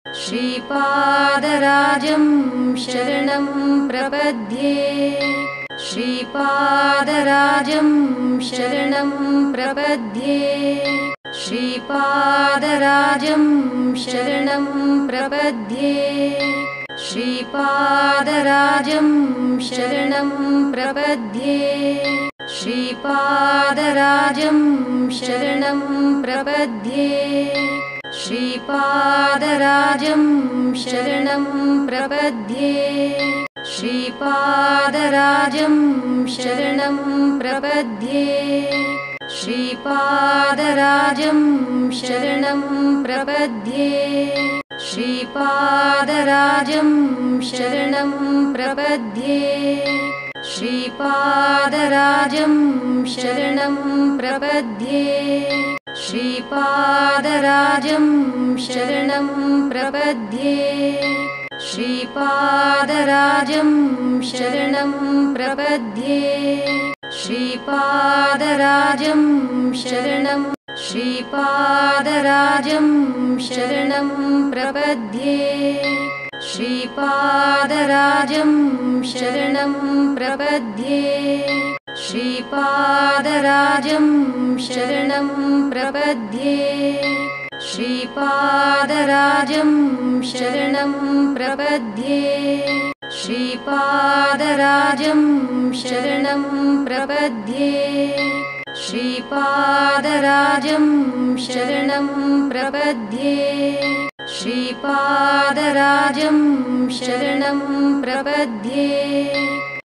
श्रीपादराजं शरणं प्रपद्ये श्रीपादराजं शरणं प्रपद्ये श्रीपादराजं शरणं प्रपद्ये श्रीपादराजं शरणं प्रपद्ये श्रीपादराजं शरणं प्रपद्ये श्रीपादराजं शरणं प्रपद्ये श्रीपादराजं शरणं प्रपद्ये श्रीपादराजं शरणं प्रपद्ये श्रीपादराजं शरणं प्रपद्ये श्रीपादराजं शरणं प्रपद्ये श्रीपादराजं शरणं प्रपद्ये श्रीपादराजं शरणं प्रपद्ये श्रीपादराजं शरणं श्रीपादराजं शरणं प्रपद्ये श्रीपादराजं शरणं प्रपद्ये श्रीपादराजं शरणं प्रपद्ये श्रीपादराजं शरणं प्रपद्ये श्रीपादराजं शरणं प्रपद्ये श्रीपादराजं शरणं प्रपद्ये श्रीपादराजं शरणं प्रपद्ये